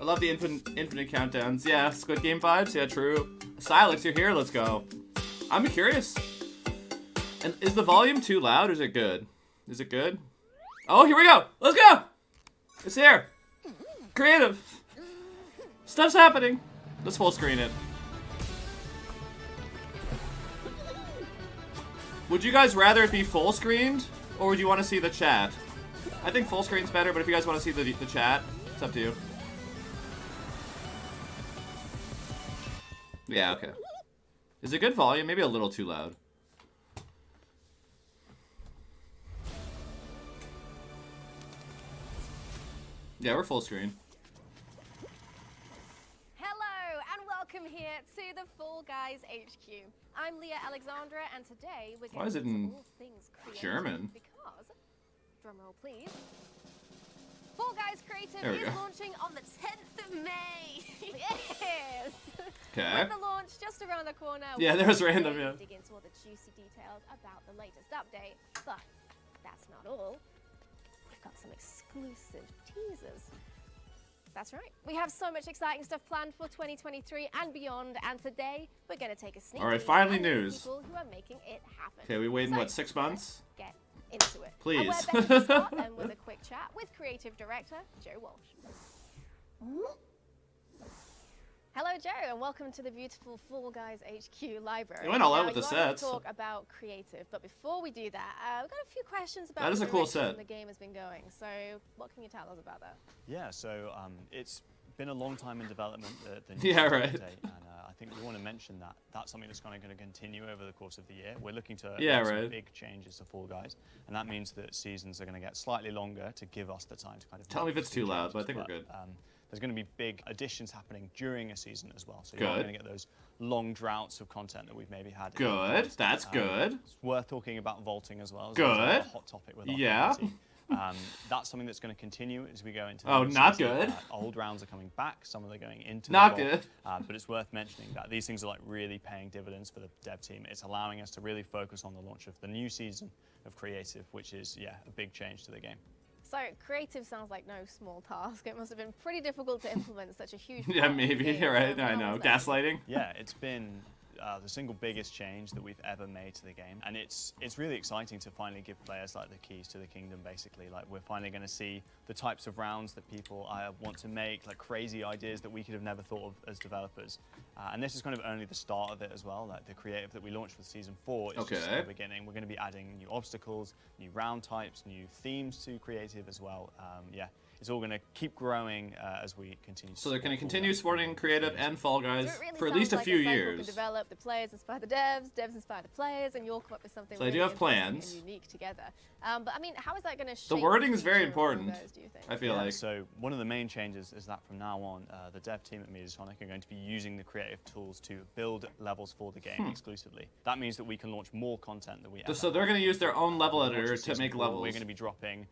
love the infinite countdowns. Yeah, Squid Game vibes. Yeah, true. Silex, you're here. Let's go. I'm curious. And is the volume too loud or is it good? Is it good? Oh, here we go. Let's go. It's here. Creative. Stuff's happening. Let's full screen it. Would you guys rather it be full screened or would you want to see the chat? I think full screen's better, but if you guys want to see the chat, it's up to you. Yeah, okay. Is it good volume? Maybe a little too loud. Yeah, we're full screen. Hello and welcome here to the Fall Guys HQ. I'm Leah Alexandra and today we're going to do all things creative German? Because, drumroll please, Fall Guys Creative is launching on the 10th of May. Yes! Okay. With the launch just around the corner. Yeah, there was random, yeah. Dig into all the juicy details about the latest update, but that's not all. We've got some exclusive teasers. That's right. We have so much exciting stuff planned for 2023 and beyond, and today we're going to take a sneak peek. All right, finally at the news. People who are making it happen. Okay, we waiting what, 6 months? Get into it. Please. And we're better to start then with a quick chat with creative director Joe Walsh. Hello, Joe, and welcome to the beautiful Fall Guys HQ library. You went all out with the sets. sets. Talk about creative, but before we do that, we've got a few questions about that is a cool set. the game has been going. So, what can you tell us about that? Yeah, so it's been a long time in development. The new Yeah, season right. update, and I think we want to mention that that's something that's kind of going to continue over the course of the year. We're looking to make some big changes to Fall Guys, and that means that seasons are going to get slightly longer to give us the time to kind of. Tell me if it's too loud, but I think we're good. There's going to be big additions happening during a season as well, so you're not going to get those long droughts of content that we've maybe had. Good, that's good. It's worth talking about vaulting as well. Good. A hot topic with our community. That's something that's going to continue as we go into the new not season. good. Old rounds are coming back, some of them are going into not the good. but it's worth mentioning that these things are like really paying dividends for the dev team. It's allowing us to really focus on the launch of the new season of Creative, which is, yeah, a big change to the game. So, creative sounds like no small task. It must have been pretty difficult to implement such a huge Yeah, maybe, right? I know. Gaslighting. Yeah, it's been the single biggest change that we've ever made to the game, and it's really exciting to finally give players like the keys to the kingdom. Basically, like we're finally going to see the types of rounds that people want to make, like crazy ideas that we could have never thought of as developers. And this is kind of only the start of it as well. Like the creative that we launched with Season 4 is just the beginning. We're going to be adding new obstacles, new round types, new themes to creative as well. Yeah. It's all going to keep growing as we continue. So they're going to continue supporting creative and Fall Guys so really for at least a few years. Develop, the players inspire the devs, devs inspire the players, and you all come up with something. So really I do have plans. And unique together. But I mean, how is that going to shape the wording is very Guys, important. do you think? I feel like. So one of the main changes is that from now on, the dev team at Mediasonic are going to be using the creative tools to build levels for the game exclusively. That means that we can launch more content than we ever. So they're going to use their own level editor to make levels. We're going to be dropping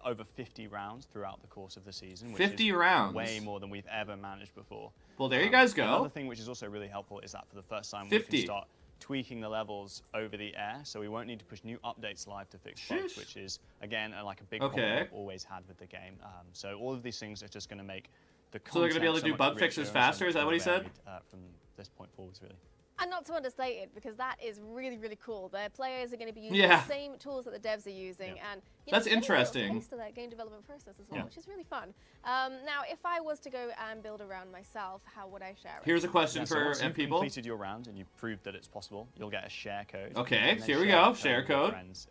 over 50 rounds throughout the course of the season. Which 50 is rounds? Way more than we've ever managed before. Well, there you guys go. Another thing which is also really helpful is that for the first time 50. we can start tweaking the levels over the air, so we won't need to push new updates live to fix bugs, which is, again, like a big problem we've always had with the game. So all of these things are just going to make the content so they're going to be able to do bug fixes faster? Is that what he said? From this point forwards, really. And not to understate it, because that is really, really cool. The players are going to be using the same tools that the devs are using, and that's interesting. A taste of that game development process as well, which is really fun. Now, if I was to go and build a round myself, how would I share it? Here's a question for once you've people. Completed your round and you've proved that it's possible, you'll get a share code. Okay, so here we go. Share code. Friends,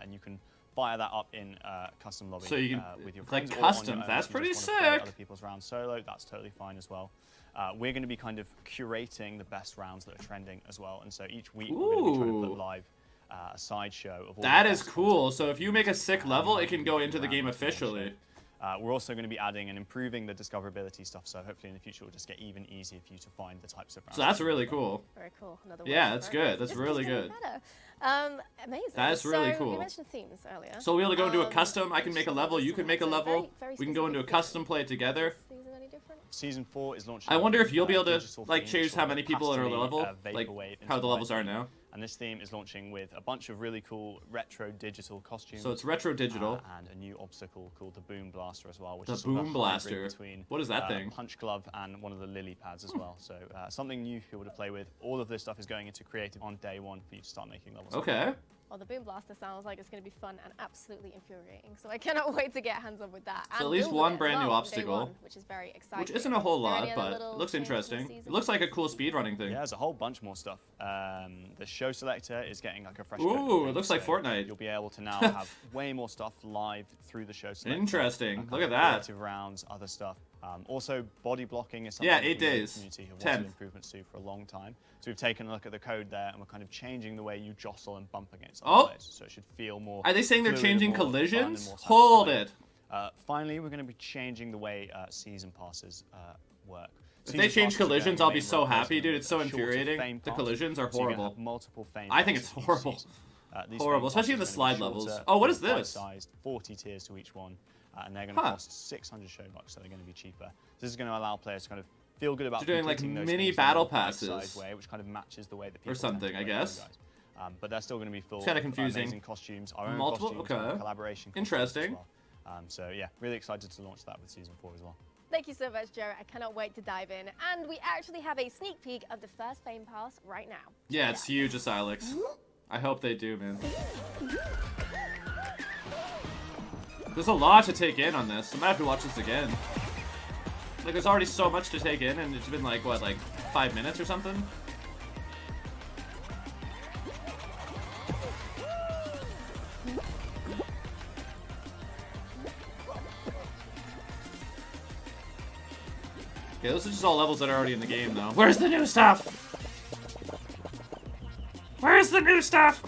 and you can fire that up in custom lobby so you can, with your friends. Like custom. That's pretty sick. Other people's rounds solo. That's totally fine as well. We're going to be kind of curating the best rounds that are trending as well, and so each week we're going to be trying to put live a sideshow of all that is cool. So if you make a sick level, it can go into the game officially. We're also going to be adding and improving the discoverability stuff, so hopefully in the future it will just get even easier for you to find the types of rounds. So that's really cool. Very cool. Another that's good. That's really good. Amazing. That's really cool. You mentioned themes earlier. So we'll be able to go into a custom. I can make a level. You can make a level. We can go into a custom, play it together. Season 4 is launching. I wonder if you'll be able to like choose how many people are in a level, like how the levels are now. And this theme is launching with a bunch of really cool retro digital costumes. So it's retro digital. And a new obstacle called the Boom Blaster as well, which The is sort of Boom a hybrid Blaster. between What is that thing? Punch Glove and one of the lily pads as well. So something new for people to play with. All of this stuff is going into creative on day one for you to start making levels. Okay. Well, the Boom Blaster sounds like it's going to be fun and absolutely infuriating, so I cannot wait to get hands on with that. So and at least build one it brand as new well, obstacle. day one, which is very exciting. Which isn't a whole Are there lot, any other but little it looks changes this interesting. season? It looks like a cool speedrunning thing. Yeah, there's a whole bunch more stuff. The show selector is getting like a fresh Ooh, it looks like Fortnite. You'll be able to now have way more stuff live through the show selector. Interesting. And Look kind at of that. creative rounds, other stuff. Also, body blocking is something Yeah, that 8 we as a days. community have 10. wanted improvements to for a long time. So we've taken a look at the code there and we're kind of changing the way you jostle and bump against other Oh. players. So it should feel more. Are they saying they're fluid, changing more fun, and collisions? more Hold satisfying. it. Finally, we're going to be changing the way season passes work. If Season they change passes are going collisions, I'll be main so route, happy, replacing dude. them It's so with a shorter infuriating. fame The pass. collisions are So you're gonna horrible. have multiple fame I think passes it's each horrible. season. These Horrible, fame especially in the passes are gonna slide be levels. shorter, Oh, what is they're this? bite-sized, 40 tiers to each one, and they're going to Huh. cost 600 show bucks, so they're going to be cheaper. This is going to allow players to kind of feel good about They're doing, like, completing those mini things in a battle more bite-sized passes. way, which kind of matches the way that people Or something, tend to I play guess. Fall Guys. But they're still going to be full kinda of confusing. amazing costumes, our own Multiple? costumes, Okay. and collaboration costumes Interesting. as well. So yeah, really excited to launch that with Season 4 as well. Thank you so much, Jared. I cannot wait to dive in. And we actually have a sneak peek of the first Fame Pass right now. Yeah, it's huge, Alex. I hope they do, man. There's a lot to take in on this. I might have to watch this again. Like, there's already so much to take in, and it's been like, what, like 5 minutes or something? Okay, those are just all levels that are already in the game, though. Where's the new stuff? Where's the new stuff?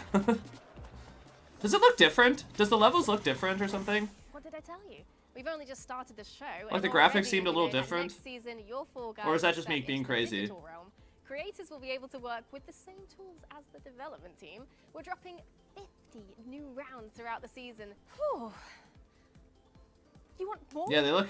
Does it look different? Does the levels look different or something? What did I tell you? We've only just started the show. Like, the and graphics already, seemed a little you know, different. Next season, your Fall Guys Or is that are just set me being into the crazy? digital realm. Creators will be able to work with the same tools as the development team. We're dropping 50 new rounds throughout the season. Whew. You want more? Yeah, they look...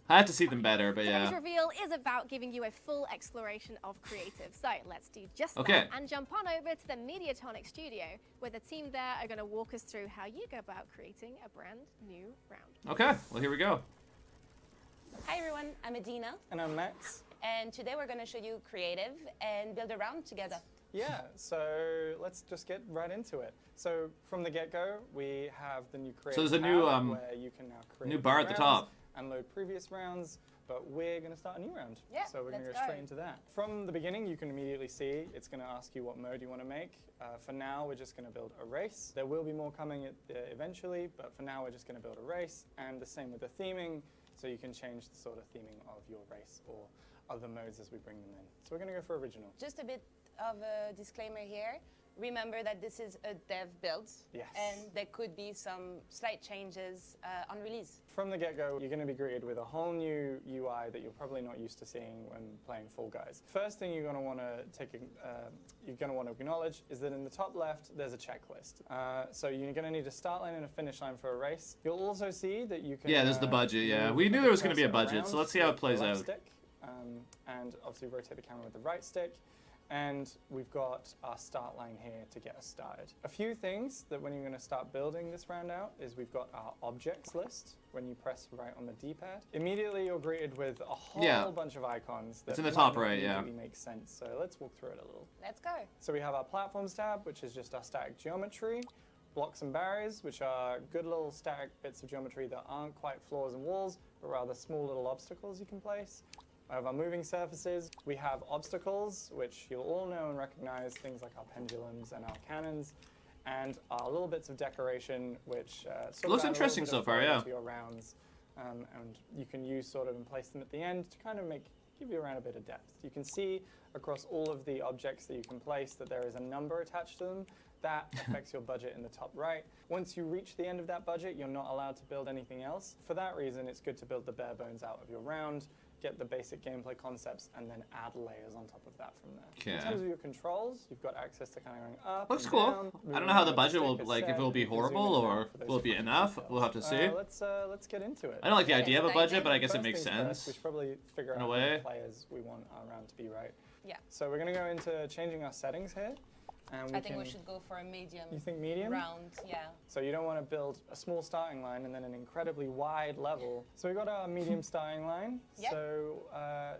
I have to see them better, but Today's yeah. reveal is about giving you a full exploration of creative. So let's do just Okay. that and jump on over to the Mediatonic studio, where the team there are going to walk us through how you go about creating a brand new round. Okay, well, here we go. Hi everyone, I'm Adina, And I'm Max. and today we're going to show you creative and build a round together. Yeah, so let's just get right into it. So from the get-go, we have the new creative there's a new, tab where you can now create new bar at the rounds top. and load previous rounds, but we're going to start a new round. Yeah, so we're going to let's go go. straight into that. From the beginning, you can immediately see it's going to ask you what mode you want to make. For now, we're just going to build a race. There will be more coming eventually, but for now, we're just going to build a race. And the same with the theming, so you can change the sort of theming of your race or other modes as we bring them in. So we're going to go for original. Just a bit of a disclaimer here. Remember that this is a dev build, Yes. and there could be some slight changes on release. From the get-go, you're going to be greeted with a whole new UI that you're probably not used to seeing when playing Fall Guys. First thing you're going to want to acknowledge is that in the top left there's a checklist. So you're going to need a start line and a finish line for a race. You'll also see that you can. Yeah, there's the budget, yeah. move We knew the there was gonna be a cursor budget, so around let's see how it with plays the left out. Stick, and obviously rotate the camera with the right stick. And we've got our start line here to get us started. A few things that when you're going to start building this round out is we've got our objects list when you press right on the D-pad. Immediately you're greeted with a whole bunch of icons that It's in the might top not right, yeah. immediately make sense. So let's walk through it a little. Let's go. So we have our platforms tab, which is just our static geometry, blocks and barriers, which are good little static bits of geometry that aren't quite floors and walls, but rather small little obstacles you can place. We have our moving surfaces. We have obstacles, which you'll all know and recognize, things like our pendulums and our cannons, and our little bits of decoration, which sort Looks of add a little interesting bit so of far, flavor yeah. to your rounds, and you can use sort of and place them at the end to kind of give you around a bit of depth. You can see across all of the objects that you can place that there is a number attached to them. That affects your budget in the top right. Once you reach the end of that budget, you're not allowed to build anything else. For that reason, it's good to build the bare bones out of your round, get the basic gameplay concepts, and then add layers on top of that from there. In Okay. terms of your controls, you've got access to kind of going up Looks and cool. down. I don't moving know how the around budget with will, stick is like, if set. it will be You can zoom in horrible and or out for those will it be different enough? details. We'll have to see. Let's get into it. I don't like the Yeah, idea of a dive budget, in. but I guess it First makes things first, sense. we should probably figure In out a how way. many players we want our round to be, right? Yeah. So we're going to go into changing our settings here. And I think we should go for a medium You think medium? round, yeah. So you don't want to build a small starting line and then an incredibly wide level. So we got our medium starting line. Yeah. So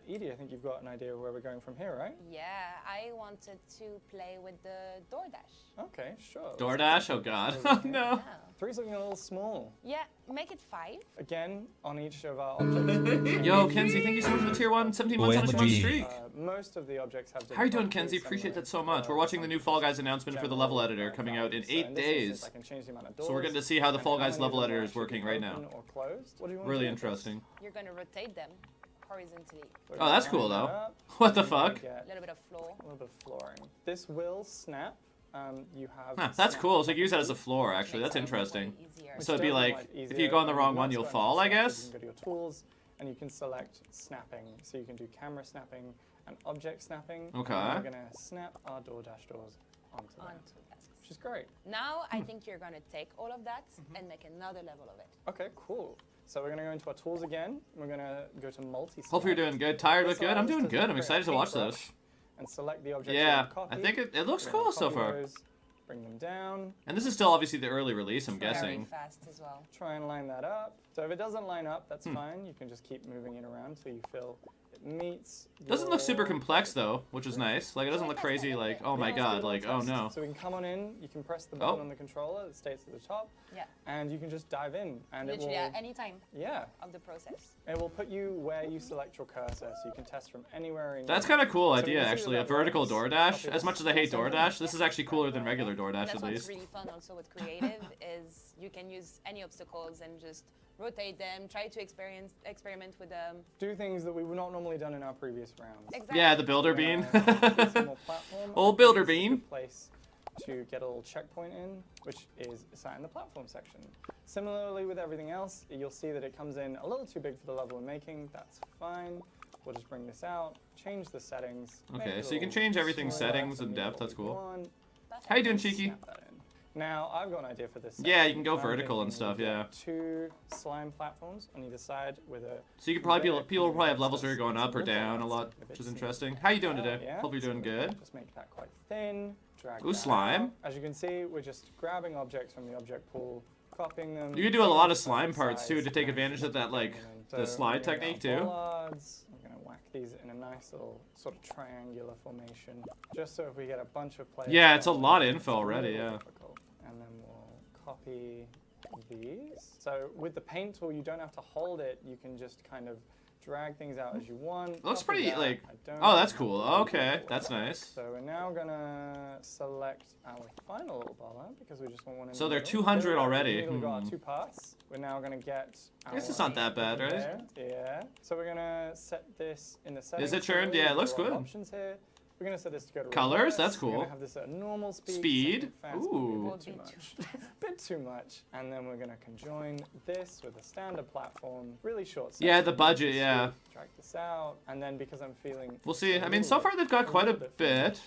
Edie, I think you've got an idea of where we're going from here, right? Yeah, I wanted to play with the DoorDash. Okay, sure. DoorDash? Oh god. No. Yeah. 3's looking a little small. Yeah, make it 5. Again, on each of our objects. Yo, Kenzie, thank you so much for the tier 1 17 months on a OMG. streak. Most of the objects have. How are you doing, Kenzie? Appreciate that so much. We're watching the new Fall Guys announcement for the level editor coming out in 8 days. So we're getting to see how the Fall Guys level editor is working right now. Really interesting. You're going to rotate them horizontally. Oh, that's cool though. What the fuck? A little bit of floor. A little bit of flooring. This will snap. You have. Huh, that's cool. So you can use that as a floor, actually. That's interesting. Easier. So it'd be like, if you go on the wrong one, you'll fall, I guess? You can go to your tools, and you can select snapping. So you can do camera snapping and object snapping. Okay. And we're going to snap our DoorDash doors onto that, That. which is great. Now I think you're going to take all of that and make another level of it. Okay, cool. So we're going to go into our tools again. We're going to go to multi-select. Hope you're doing good. Tired but good? I'm doing good. I'm excited to watch this. And select the objects Yeah, you want to I copy. think it looks We're gonna cool so copy far. those, bring them down. And this is still obviously the early release, I'm Very guessing. fast as well. Try and line that up. So if it doesn't line up, that's fine. You can just keep moving it around till you feel it meets. Doesn't look super your- complex though, which is nice. Like it doesn't look crazy like, oh my Yeah, let's do god, a little like, oh test. no. So we can come on in, you can press the button Oh. on the controller that states at the top, Yeah, and you can just dive in. And literally it will, at any time yeah, of the process. it will put you where you select your cursor, so you can test from anywhere in That's your- kind of cool So we idea, can see actually. A that vertical works. DoorDash. Copy As much as I hate this. DoorDash, this is actually cooler than regular And DoorDash that's at what's least. really fun also with creative is you can use any obstacles and just rotate them, try to experiment with them. Do things that we would not normally done in our previous rounds. Exactly. Yeah, the builder bean. Some more platform. Old I think builder this is a bean. good place to get a little checkpoint in, which is sat in the platform section. Similarly with everything else, you'll see that it comes in a little too big for the level we're making. That's fine. We'll just bring this out, change the settings. make Okay, it so you can a little change everything's smaller settings to and meet depth, what that's we cool. want. How you doing, Cheeky? Snap that in. Now, I've got an idea for this. Yeah, you can section. go I'm vertical and thinking stuff, we yeah. get 2 slime platforms on either side with a. So you could probably red people will probably have and levels where you're going up or little down a ones, lot, a bit which is similar. interesting. How you doing today? Yeah, Hope you're doing so good. Just make that quite thin. Drag Ooh, that slime. out. As you can see, we're just grabbing objects from the object pool, copying them. You could do a lot of changing slime the parts too size, to take advantage of that, like, and the so slide we're gonna technique get our too. bollards. We're going to whack these in a nice little sort of triangular formation, just so if we get a bunch of players. Yeah, it's a going, lot of it's info a already, little yeah. difficult. And then we'll copy these. So with the paint tool, you don't have to hold it. You can just kind of drag things out as you want. Looks copy pretty, that. like- I don't Oh, that's have cool. to do Okay, all that's that. nice. So we're now gonna select our final little baller because we just want one in So the they're middle. 200 There we go. already. In the middle, we've got our Hmm. 2 parts. We're now gonna get. I guess our it's not that bad, right? there. Yeah. So we're gonna set this in the settings. it turned? tool. Yeah, it We've looks got a lot of good. Options here. We're gonna set this to go to Colors? reverse. That's We're cool. gonna have this at normal speed. Speed? something fast, Ooh. a bit too much. bit too much. And then we're gonna conjoin this with a standard platform. Really short. Yeah, section. the budget, Just yeah. Drag this out, and then because I'm feeling. We'll see. a I mean, little so bit- far they've got quite a little bit,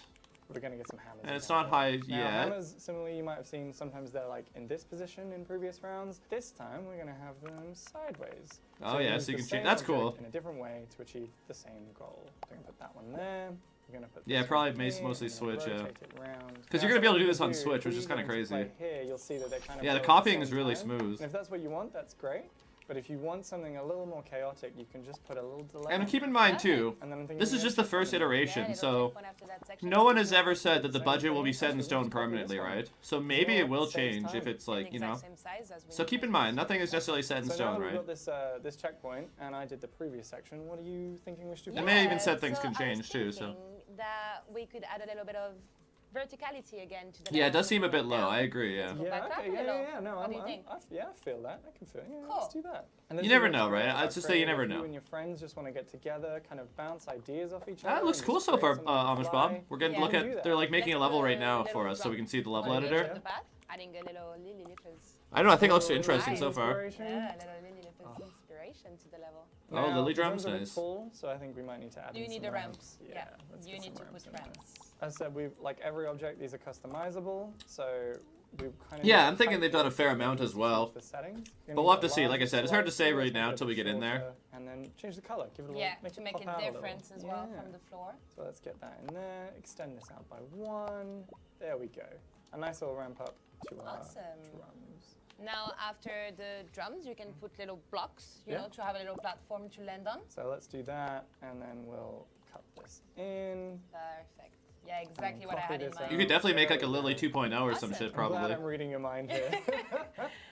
We're gonna get some hammers. and in it's there. not high Now, yet. hammers, similarly, you might have seen sometimes they're like in this position in previous rounds. This time, we're going to have them sideways. Oh we yeah, use so you the can same change. That's object cool. In a different way to achieve the same goal. We're going to put that one there. We're going to put Yeah, this probably one mostly here, and then Switch, yeah. rotate it round. 'Cause Now, you're gonna be able to do what this on we Switch, which if is we kinda go into crazy. play Here, you'll see that they're kind of Yeah, the both at copying is same really time. smooth. And if that's what you want, that's great. But if you want something a little more chaotic, you can just put a little delay. And keep in mind too, And then I'm thinking this is of just the first Yeah, iteration, it'll so take one after that section. no one has ever said that the Same budget will thing, be set in actually, stone let's copy this permanently, one. right? So maybe know it will what? Saves change if time. it's like, you know. Same size as we So need keep it. in mind, nothing is necessarily set in So now stone, we've right? got this this checkpoint, and I did the previous section. What are you thinking we should do? It may even Yeah, said things so can I was change too, so. thinking that we could add a little bit of verticality again to the Yeah, it level. does seem a bit low. Down. I agree. Yeah. Go Yeah, back up okay, a yeah, little. yeah, no, What do you think? yeah, I feel that. I can feel it. Yeah, Cool. let's do that. And You this is never what's know, great right? about I'd just say you creative. never If know. You and your friends just want to get together, kind of bounce ideas off each other. That looks and cool just so create far, something on the Amish Bob. fly. We're getting Yeah. look We can do at. that. They're like making a Let's level put right a now little for us, so we can see the level on the edge editor. of the path, adding a little lily lippers. I don't know. I think it looks Little interesting so far. inspiration. Yeah, a little lily lippers inspiration to the level. Oh, Now, lily the drums, drums are a bit nice. Full, so I think we might need to add You in need some the ramps. Yeah, let's You get need some to put in there. ramps. As I said, we've like every object, these are customizable. So we kind of Yeah, I'm thinking they've done a fair amount as well. The settings. But we'll have to see. Like I said, it's hard to say right now until we get in there. And then change the color. Give it a little, Yeah, make to it make pop a out a little. difference as well Yeah. from the floor. So let's get that in there. Extend this out by 1. There we go. A nice little ramp up to our Awesome. drums. Now, after the drums, you can put little blocks, you Yeah. know, to have a little platform to land on. So let's do that, and then we'll cut this in. Perfect. Yeah, exactly what I copy had in this mind. You could definitely make like a Lily 2.0 or some Awesome. shit, I'm glad probably. I'm reading your mind here.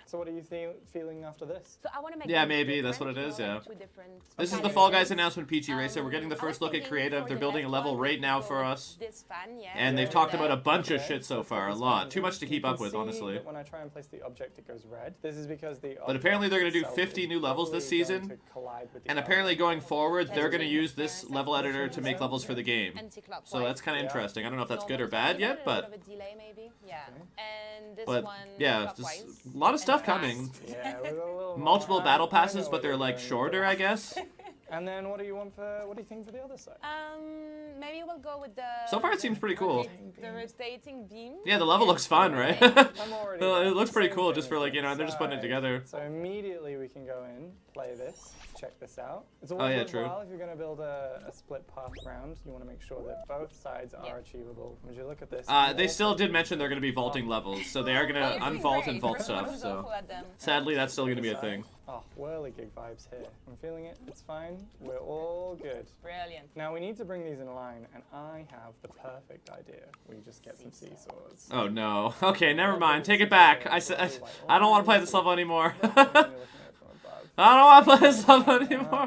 So what are you feeling after this? So I want to make Yeah, them maybe, that's what different, it is, you know, yeah. like two different This is the categories. Fall Guys announcement, Peachy Racer. We're getting the I first was look at thinking creative. for They're the building a left level one, right now go for with us. This fan, yeah. And they've Yeah. talked about a bunch of Okay, shit so let's far, a put this lot. fan Too in. much to You keep can up with, see honestly. that when I try and place the object, it goes red. This is because the But apparently they're going to do object 50 itself new is levels this probably going season. to collide with the And other. apparently going forward, they're Let's going to make use the this first level editor to section. make levels for the game. Anti-clockwise. So that's kind of Yeah. interesting. I don't know if that's good or Normal bad speed, yet, a little but bit of a delay maybe. Yeah. Okay. And this but one yeah, clockwise. just a lot of stuff and coming. fast. Yeah, with a little Multiple more. battle I know passes, what but they're you're like going shorter, for. I guess. And then what do you want for? What do you think for the other side? Maybe we'll go with the. So far it seems pretty cool. The rotating beam. Yeah, the level looks fun, right? I'm already. It looks pretty Same cool thing just for as like, you know, this they're just putting it side. together. So immediately we can go in, play this, check this out. It's Oh, always yeah, true. worthwhile if you're going to build a split path round. You want to make sure that both sides Yeah. are achievable. As you look at this. They still did mention they're going to be vaulting levels, so they are going to unvault and vault stuff, so sadly that's still going to be a thing. Oh, whirligig vibes here. I'm feeling it. It's fine. We're all good. Brilliant. Now we need to bring these in line, and I have the perfect idea. We just get some seesaws. Oh no. Okay, never mind. Take it back. I don't want to play this level anymore. When you're looking at it from above. I don't want to play this level anymore.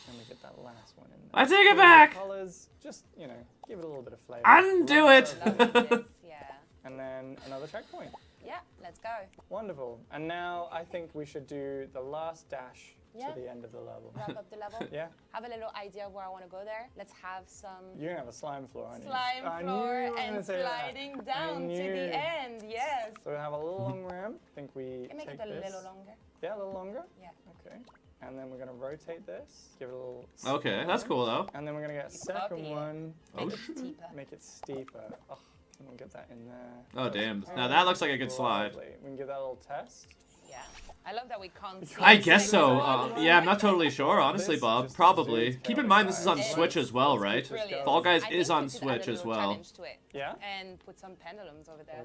And we get that last one in there. I take it Change the back. Colors, just, you know, give it a little bit of flavor. Undo it. Loving this, yeah. And then another checkpoint. Yeah, let's go. Wonderful. And now I think we should do the last dash Yeah. to the end of the level. Wrap up the level. Yeah? Have a little idea of where I want to go there. Let's have some You're going to have a slime floor, aren't you? slime I knew floor you were gonna and say that. sliding down to knew. the end. Yes. So we have a little long ramp. I think we Can make take it a this. little longer. Yeah, a little longer? Yeah. Okay. And then we're going to rotate this. Give it a little Okay, spin. that's cool though. And then we're going to get a second Copy it. one. Oh, Make it shit. steeper. Make it steeper. Oh, and we'll get that in there. Oh damn. Now that looks like a good slide. Lovely. We can give that a little test. Yeah. I love that we can't see. I the guess so. second Yeah, I'm not totally sure, honestly, This Bob. just Probably. zooms Keep in out mind the this is on sides. Switch as well, Let's right? keep this Brilliant. Fall Guys I is think on we could add Switch a as little well. challenge to it Yeah? and put some pendulums over there.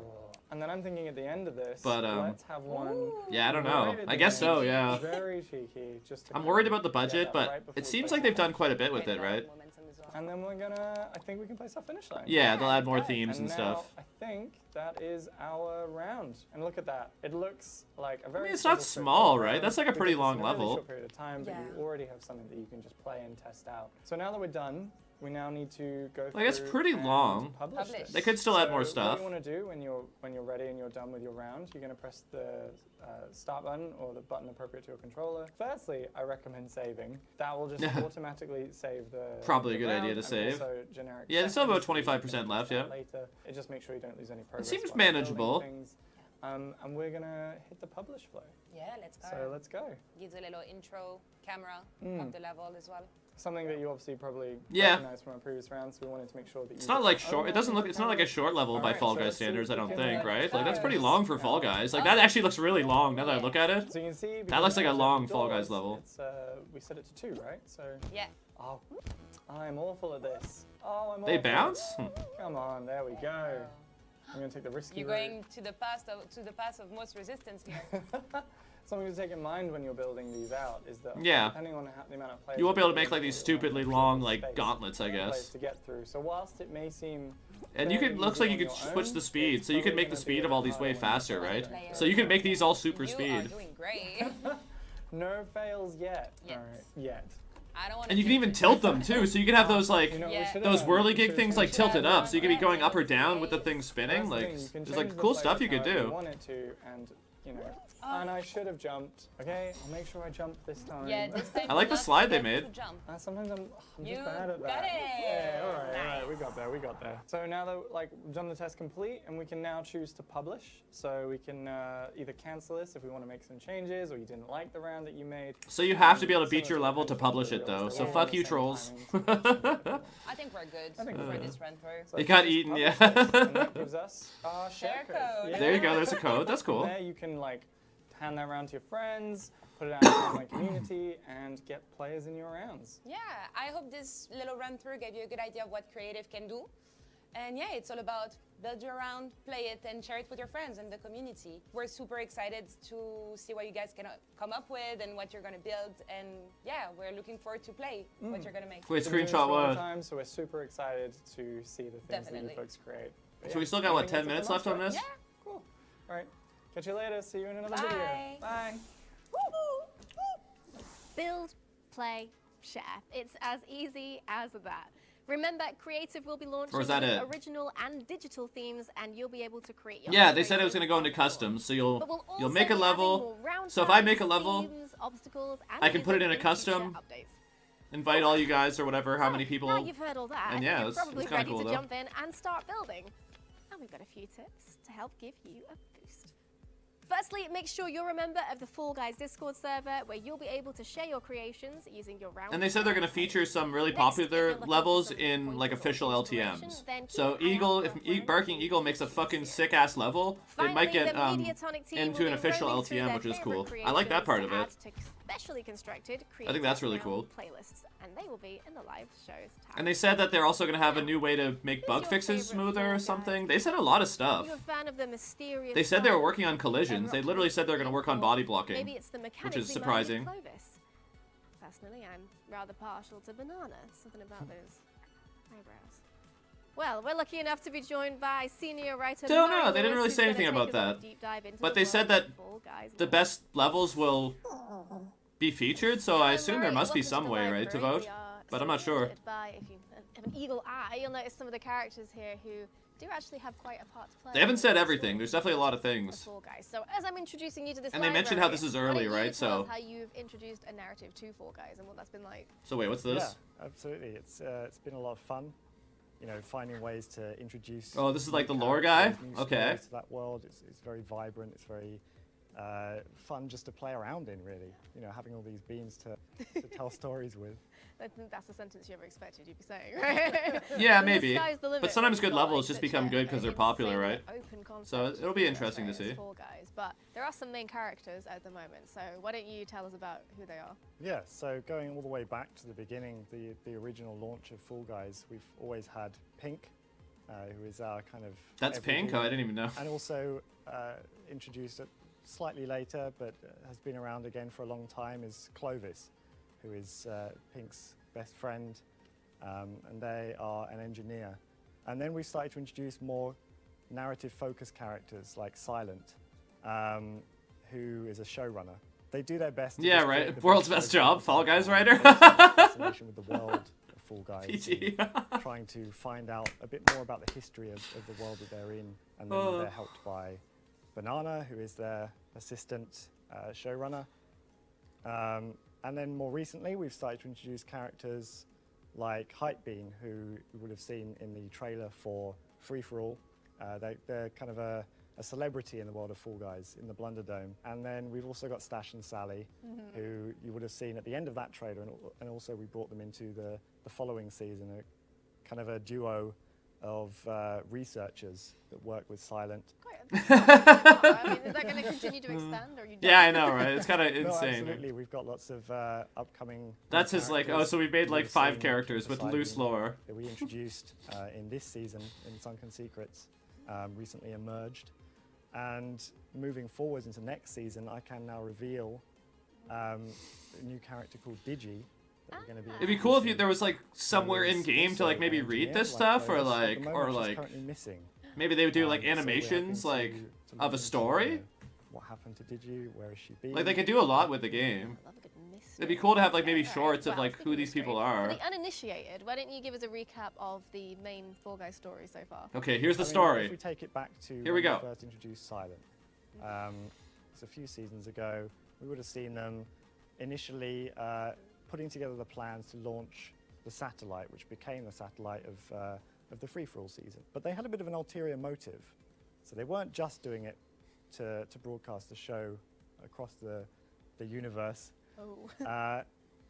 And then I'm thinking at the end of this, But, let's have one. Ooh. Yeah, I don't know. right at I the guess end. so, yeah. Very cheeky. Just to I'm kind worried of about the get budget, that but right before it we seems play like they've it. done quite a bit with it, Pendulum right? momentum as well. And then we're gonna, I think we can place our finish line. Yeah, they'll add more Okay. themes and now, stuff. I think that is our round. And look at that. It looks like a very it's not simple, small, straightforward right? round That's like a pretty because long it's in a really level. short period of time, but Yeah. you already have something that you can just play and test out. So now that we're done, we now need to go Like, it's through pretty and long. Publish Publish. this. They could still add more So stuff. What you want to do when you're ready and you're done with your round, you're going to press the start button or the button appropriate to your controller. Firstly, I recommend saving. That will just automatically save the. Probably a the good idea round to and save. Also generic Yeah, there's still about settings that you 25% can left, adjust yeah. Later, it just makes sure you don't lose any progress. seems while you're building manageable. things. And we're gonna hit the publish flow. Yeah, let's go. So let's go. Gives a little intro camera of the level as well. Something that you obviously probably Yeah. recognized from our previous rounds. We wanted to make sure that It's not like short. It doesn't look. It's not like a short level by Alright, Fall so Guys let's see standards. I if we don't can, think, right? Like that's pretty start. long for Fall Guys. Like that actually looks really long now that I look at it. So you can see That looks like a because long of the Fall Guys doors, level. It's, we set it to 2, right? So Yeah. oh, I'm awful at this. Oh, I'm. They awful. bounce? Come on, there we go. I'm gonna take the risky You're route. going to the path of most resistance here. Something to take in mind when you're building these out is that Yeah. depending on the amount of players You won't be able to you're make like building, these you'll want stupidly to long make like space gauntlets, I for players guess. to get through. So whilst it may seem And you fairly could looks easy like you on could your switch own, the speed, it's so you can probably make the gonna be speed a of all bit these way harder when faster, you're right? playing. So you can make these all super You are speed. doing great. No fails yet. Yet. All right, yet. I don't want to. And you can even tilt them too, so you can have those like You know, we Yeah. should've those done- whirligig should've things changed like that. tilted up, so you could be Yeah. going up or down with the thing That's spinning. the Like thing, you can there's like change the cool stuff you flavor could however do. You want it to, and you know. And I should have jumped. Okay, I'll make sure I jump this time. Yeah, this time I like do the not slide they forget made. to jump. Sometimes I'm You just bad at that. got it. Yeah, all right, Nice. we got there. So now that we've done the test complete, and we can now choose to publish. So we can either cancel this if we want to make some changes, or you didn't like the round that you made. So you have to be able to Some beat of your the level to competitors publish will it, though. realize So they're all fuck on the you, same trolls. timing, so they should do it. I think we're good I think we're for good. this run through. So It if got you just eaten, publish yeah. this, and that gives us our share Share code. Yeah. There you go. There's a code. That's cool. There you can hand that around to your friends, put it out in the online community, and get players in your rounds. Yeah, I hope this little run through gave you a good idea of what creative can do. And yeah, it's all about build your round, play it, and share it with your friends and the community. We're super excited to see what you guys can come up with and what you're going to build. And yeah, we're looking forward to play what you're going to make. Wait, We've been doing this for screenshot a long what? time, so we're super excited to see the things that Definitely. you folks create. But So yeah, we still got, what, anything 10 minutes else left on for us? this? Yeah. Cool. All right. Catch you later. See you in another Bye. video. Bye. Build, play, share. It's as easy as that. Remember, Creative will be launching Or is that it? original and digital themes, and you'll be able to create your Yeah, own they said it was races going to go into on custom, board. so But we'll you'll also make a be level. adding more round So if I types, make a level, themes, obstacles, and I can put it music in a custom, future updates. invite all you guys or whatever, how many people. Now you've heard all that, And I yeah, think you're it's probably kinda ready cool, to though. jump in and start building. And we've got a few tips to help give you a boost. Firstly, make sure you're a member of the Fall Guys Discord server, where you'll be able to share your creations using your round. And they said they're going to feature some really Next, if popular you're looking for levels some in like pointers or official inspiration, LTMs. then keep So an eye out Eagle, for if a friend Barking who Eagle makes a introduces fucking you. sick ass level, it might Finally, get the Mediatonic team into will an be official roaming through LTM, their which is favorite cool. I like that part of creations it. to add to specially constructed I think that's really creative cool. round playlists, and they will be in the live shows tab. And they said that they're also going to have a new way to make Who's bug your fixes favorite smoother Fall or Guys something. They said a lot of Are stuff. you a fan of the mysterious They said they were side working on collisions. They literally said they're going to work on body blocking. Maybe it's the which is mechanically minded surprising. Clovis. Personally, I'm rather partial to Banana. Something about those eyebrows. Well, we're lucky enough to be joined by senior writer. Don't Murray know, they didn't Lewis, really who's say gonna anything take about us on a that. deep dive into But the they said world that of Fall Guys the lore. best levels will be featured, so I Hello, assume there Murray, must be welcome some the way, right, to library. vote? We are But I'm not sure. surrounded by, if you have an eagle eye, you'll notice some of the characters here who do actually have quite a part to play. They haven't in said the everything. story There's definitely a lot of of things. Fall Guys. So as I'm introducing you to this And they mentioned how library, this is why early, don't you right? tell us So- how you've introduced a narrative to Fall Guys and what that's been like. So wait, what's this? Yeah, absolutely. It's been a lot of fun, you know, finding ways to introduce. Oh, this is like new the lore guy? characters, new Okay. stories to that world. It's very vibrant. It's very fun just to play around in, really. You know, having all these beans to tell stories with. I think that's the sentence you ever expected you'd be saying, right? Yeah, The maybe. sky's the limit But sometimes when good you've got, levels like, just such become a- good because they're an popular, insanely right? Open concept So it'll be as interesting to well as see. Fall Guys, but there are some main characters at the moment. So why don't you tell us about who they are? Yeah, so going all the way back to the beginning, the original launch of Fall Guys, we've always had Pink, who is our kind of. That's every pink? demon. Oh, I didn't even know. And also introduced it slightly later, but has been around again for a long time, is Clovis, who is Pink's best friend, and they are an engineer. And then we started to introduce more narrative-focused characters like Silent, who is a showrunner. They do their best. To Yeah, just right. create the World's best best show job, possible. Fall Guys writer. They also have a fascination with the world of Fall Guys. PG. and trying to find out a bit more about the history of the world that they're in, and then they're helped by Banana, who is their assistant showrunner. And then more recently, we've started to introduce characters like Hypebeam, who you would have seen in the trailer for Free For All. They're kind of a celebrity in the world of Fall Guys in the Blunderdome. And then we've also got Stash and Sally, who you would have seen at the end of that trailer, and also we brought them into the following season, a kind of a duo of researchers that work with Silent. I mean, is that going to continue to expand, or are you done? Yeah, I know, right? It's kind of No, insane. absolutely. We've got lots of upcoming. That's new his like. Oh, characters so we've made you like would have 5 seen characters with beside loose me lore. that we introduced in this season in Sunken Secrets, recently emerged, and moving forwards into next season, I can now reveal a new character called Digi. That we're going to be It'd be cool if introducing. there was like somewhere There in is game to also like maybe an read engineer this stuff, or Clovis. At like, the or moment, she's like currently missing. maybe they would do like So we're hoping animations to like look of a into, story. what happened to Digi? Where is she been? Like they could do a lot with the game. I love a good mystery. It'd be cool to have like maybe Alright, shorts of well, like speaking who of these people mystery, are. For the uninitiated, why don't you give us a recap of the main Fall Guys story so far? Okay, here's the I mean, story. If we take it back to Here we when go. first introduced Silent, it's a few seasons ago. We would have seen them initially putting together the plans to launch the satellite, which became the satellite of the free-for-all season. But they had a bit of an ulterior motive. So they weren't just doing it to broadcast the show across the universe. Oh.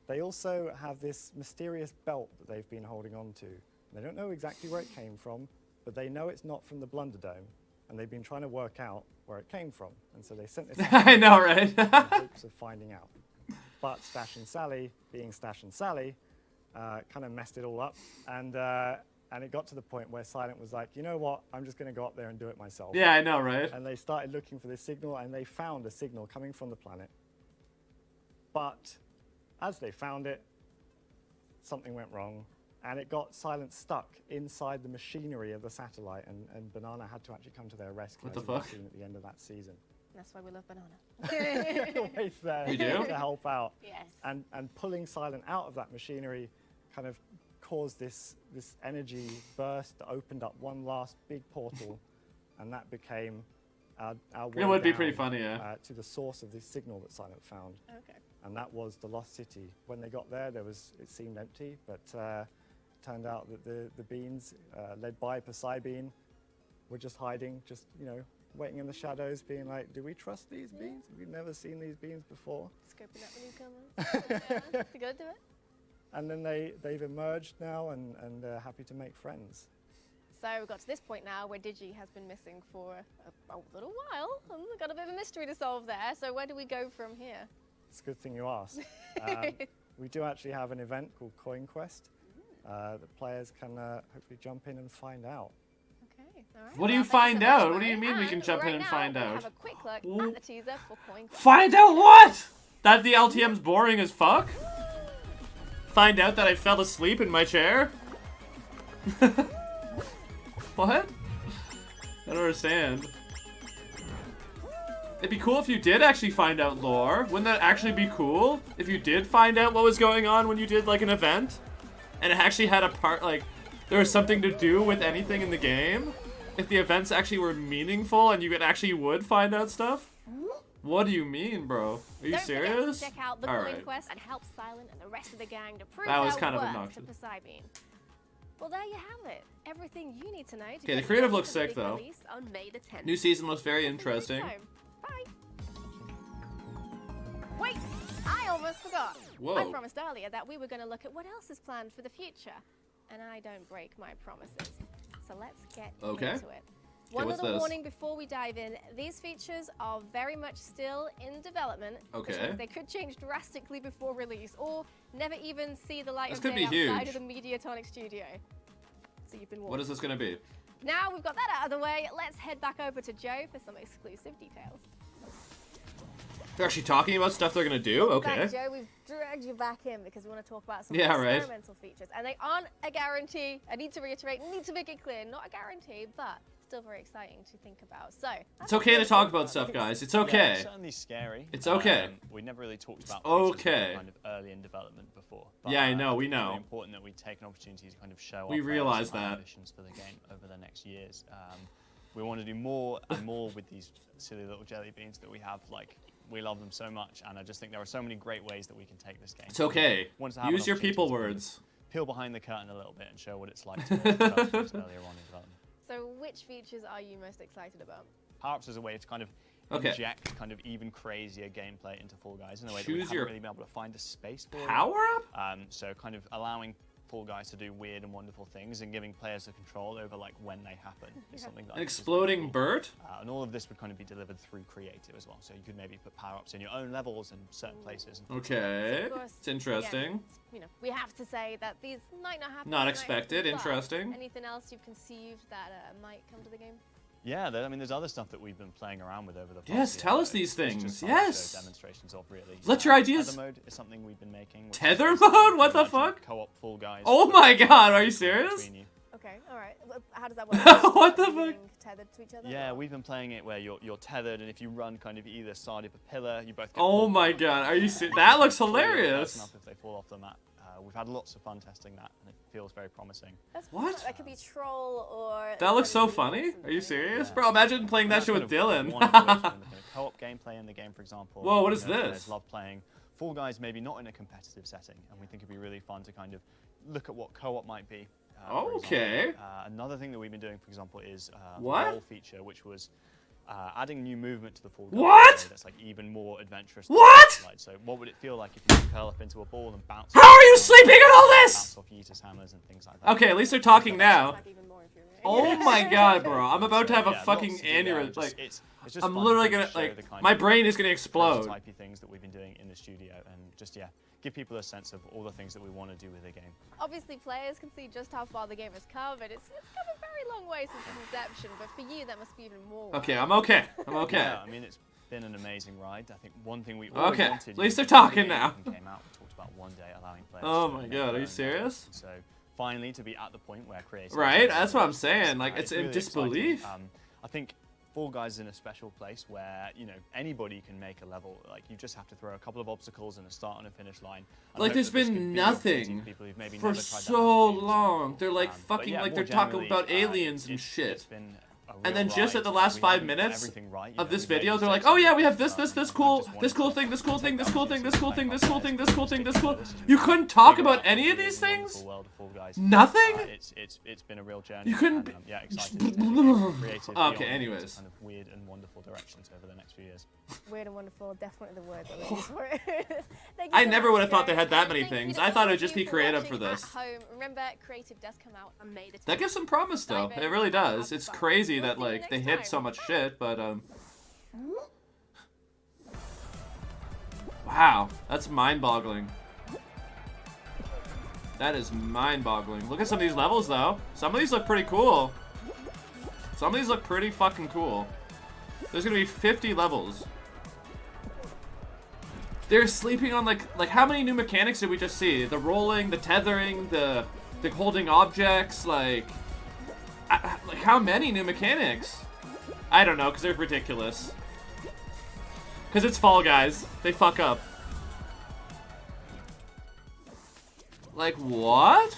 They also have this mysterious belt that they've been holding on to. They don't know exactly where it came from, but they know it's not from the Blunderdome, and they've been trying to work out where it came from. And so they sent this I know, right? in hopes of finding out. But Stash and Sally, being Stash and Sally, kind of messed it all up. And it got to the point where Silent was like, you know what, I'm just going to go up there and do it myself. Yeah, I know, right? And they started looking for this signal, and they found a signal coming from the planet. But as they found it, something went wrong, and it got Silent stuck inside the machinery of the satellite, and Banana had to actually come to their rescue. What the as we've fuck? seen at the end of that season. That's why we love Banana. You're always there You do? to help out. Yes. And pulling Silent out of that machinery kind of caused this energy burst that opened up one last big portal, and that became our way It would be down, pretty funny, yeah. to the source of this signal that Silent found. Okay. And that was the Lost City. When they got there, it seemed empty, but turned out that the beans, led by Poseidon, were just hiding, just, waiting in the shadows, being like, do we trust these beans? We've never seen these beans before. Scoping out the newcomers. Yeah, to go do it. And then they've emerged now and they're happy to make friends. So we've got to this point now where Digi has been missing for a little while. We've got a bit of a mystery to solve there. So where do we go from here? It's a good thing you asked. We do actually have an event called Coin Quest that players can hopefully jump in and find out. Okay, all right. What do you Well, thank find so much, out? What do you Murray. mean we can And jump in right and now, find we'll out? have a quick look Ooh. at the teaser for Coin Quest. Find out what? That the LTM's boring as fuck? Find out that I fell asleep in my chair? What? I don't understand. It'd be cool if you did actually find out lore. Wouldn't that actually be cool? If you did find out what was going on when you did like an event? And it actually had a part, like, there was something to do with anything in the game? If the events actually were meaningful and you actually would find out stuff? What do you mean, bro? Are you Don't serious? forget to check out the All Coin right. Quest and help Silent and the rest of the gang to prove That was their kind of worth obnoxious. to Poseidon. Well, there you have it. Everything you need to know to Okay, the get creative ready looks for the sick, big though. release on May the 10th. New season looks very See you next interesting. time. Bye. Wait, I almost forgot. Whoa. I promised earlier that we were going to look at what else is planned for the future. And I don't break my promises. So let's get Okay. into it. One what's little this? warning before we dive in. These features are very much still in development. Which Okay. means they could change drastically before release or never even see the light This of could day be outside huge. of the Mediatonic studio. So you've been warned. What is this gonna be? Now we've got that out of the way, let's head back over to Joe for some exclusive details. They're actually talking about stuff they're gonna do? Okay. Back, Joe, we've dragged you back in because we want to talk about some Yeah, right. experimental features. And they aren't a guarantee. I need to reiterate, need to make it clear, not a guarantee, but still very exciting to think about. So It's okay to talk about stuff, guys. It's Yeah, okay. it's certainly scary. It's okay. We never really talked about It's features that were okay. kind of early in development before. Yeah, I know, think we it's know. really important that we take an opportunity to kind of show We our players realize some that. ambitions for the game over the next years. We want to do more and more with these silly little jelly beans that we have. Like, we love them so much, and I just think there are so many great ways that we can take this game. It's okay. Want to have Use an your opportunity people to kind of words. Peel behind the curtain a little bit and show what it's like to develop things earlier on in development. So which features are you most excited about? Power-ups is a way to kind of Okay. inject kind of even crazier gameplay into Fall Guys in a way that we Choose haven't your really been able to find a space for. Power up? So kind of allowing Fall Guys to do weird and wonderful things and giving players the control over like when they happen is something that I An think is exploding really cool. bird? And all of this would kind of be delivered through creative as well. So you could maybe put power-ups in your own levels and certain places. And Okay. Of course, It's interesting. again, you know, we have to say that these might not happen. Not tonight, expected. but Interesting. Anything else you've conceived that might come to the game? Yeah, I mean, there's other stuff that we've been playing around with over the past Yes, year tell that us these it's just things. fun to show Yes. demonstrations of really. Let your ideas- Tether mode is something we've been making. which Tether is basically mode? What the imagine fuck? Co-op Fall Guys. Oh my god, are you serious? between you. Okay, all right. Well, how does that work? What the Are you fuck? being tethered to each other? Yeah, or- we've been playing it where you're tethered, and if you run kind of either side of a pillar, you both get Oh pulled my down. god, are you serious? That looks Pull your person hilarious. up if they fall off the mat. We've had lots of fun testing that, and it feels very promising. That's What? That could be troll or. That looks so funny. funny. Are you serious? Yeah. Bro, imagine playing that And shit that's with kind of Dylan. one of the ways we're looking at co-op gameplay in the game, for example. Whoa, what is Players this? love playing Fall Guys maybe not in a competitive setting, and we think it'd be really fun to kind of look at what co-op might be. For Okay. example. Another thing that we've been doing, for example, is a What? roll feature, which was adding new movement to the Fall Guys. What? So that's like even more adventurous. than What? Fortnite. So what would it feel like if you could curl up into a ball and bounce? How are you sleeping at all this? Bounce off Yeetus hammers and things like that. Okay, at least they're talking now. Like even more infuriating. Oh my god, bro. I'm about to have a Yeah, fucking lots to do there, and aneurysm. just- Like, it's just I'm fun literally to gonna, show like, the kind my of brain is gonna explode. prototypey things that we've been doing in the studio, and just give people a sense of all the things that we want to do with the game. Obviously, players can see just how far the game has come, and it's come a very long way since its inception, but for you, that must be even more. Okay, I'm okay. I'm okay. Yeah, I mean, it's been an amazing ride. I think one thing we always Okay, wanted. at least they're before the talking game now. even Came out, we talked about one day allowing players. Oh to my make god, their are you own serious? levels. So finally, to be at the point where creators. Right, that's what I'm saying. Like, it's in really disbelief. exciting. I think Fall Guys is in a special place where anybody can make a level. Like you just have to throw a couple of obstacles and a start and a finish line. And I Like, hope there's that this been could be an opportunity nothing for people who've maybe for never tried that so in games. long. They're like But fucking, yeah, like more they're talking generally, about aliens and it's shit. been a And real then just ride. at the last We 5 haven't got minutes everything right, of this we've made video, they're like, mistakes, oh yeah, we have but, this we cool just thing, wanted this to cool thing, take this cool thing, that this cool thing, opportunity this cool to thing, make this cool thing, our this cool thing, players this cool. stick You together, couldn't talk figure about out any what of the these wonderful things? world of Fall Guys. Nothing? It's been a real journey. You couldn't. And, yeah, excited to take it creative beyond Okay, into anyways. kind of weird and wonderful directions over the next few years. Weird and wonderful, definitely the words I would use for it. Thank you I so never much, would have thought Joe. they had that And many thank you things. to I thought all it'd of just you be creative for watching this. At home. Remember, creative does come out on May the 10th. That gives some promise though. Dive in, It really does. have It's fun. crazy We'll that see you like they next hit time. so much shit, but wow, that's mind-boggling. That is mind-boggling. Look at some of these levels though. Some of these look pretty cool. Some of these look pretty fucking cool. There's gonna be 50 levels. They're sleeping on like how many new mechanics did we just see? The rolling, the tethering, the holding objects, like how many new mechanics? I don't know, because they're ridiculous. Because it's Fall Guys. They fuck up. Like, what?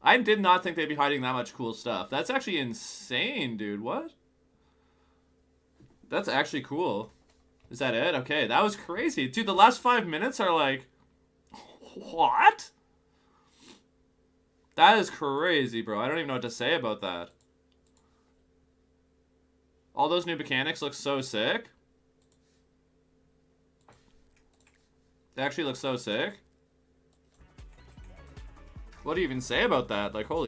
I did not think they'd be hiding that much cool stuff. That's actually insane, dude. What? That's actually cool. Is that it? Okay, that was crazy. Dude, the last 5 minutes are like... What? That is crazy, bro. I don't even know what to say about that. All those new mechanics look so sick. They actually look so sick. What do you even say about that? Like, holy...